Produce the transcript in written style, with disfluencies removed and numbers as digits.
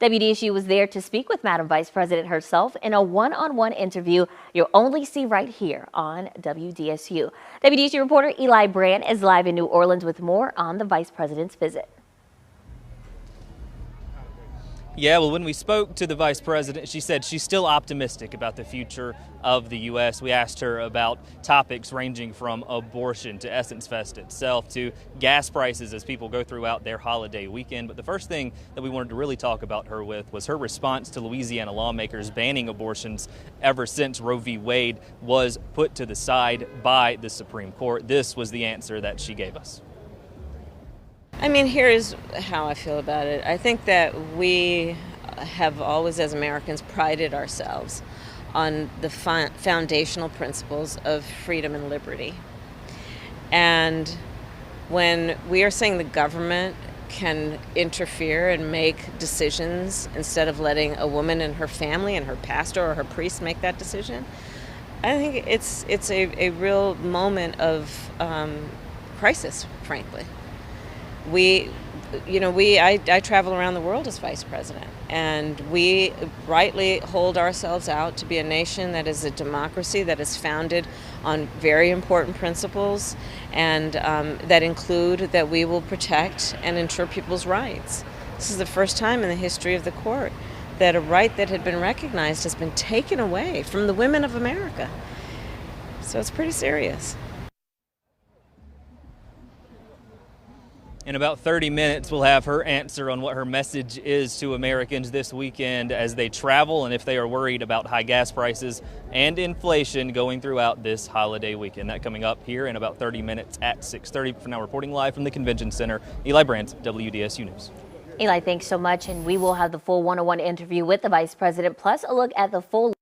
WDSU was there to speak with Madam Vice President herself in a one-on-one interview you'll only see right here on WDSU. WDSU reporter Eli Brand is live in New Orleans with more on the Vice President's visit. Yeah, well, when we spoke to the Vice President, she said she's still optimistic about the future of the U.S. We asked her about topics ranging from abortion to Essence Fest itself to gas prices as people go throughout their holiday weekend. But the first thing that we wanted to really talk about her with was her response to Louisiana lawmakers banning abortions ever since Roe v. Wade was put to the side by the Supreme Court. This was the answer that she gave us. I mean, here's how I feel about it. I think that we have always, as Americans, prided ourselves on the foundational principles of freedom and liberty. And when we are saying the government can interfere and make decisions instead of letting a woman and her family and her pastor or her priest make that decision, I think it's a real moment of crisis, frankly. I travel around the world as vice president, and we rightly hold ourselves out to be a nation that is a democracy that is founded on very important principles and that include that we will protect and ensure people's rights. This is the first time in the history of the court that a right that had been recognized has been taken away from the women of America. So it's pretty serious. In about 30 minutes, we'll have her answer on what her message is to Americans this weekend as they travel and if they are worried about high gas prices and inflation going throughout this holiday weekend. That coming up here in about 30 minutes at 6:30. For now, reporting live from the Convention Center, Eli Brandt, WDSU News. Eli, thanks so much, and we will have the full one-on-one interview with the Vice President, plus a look at the full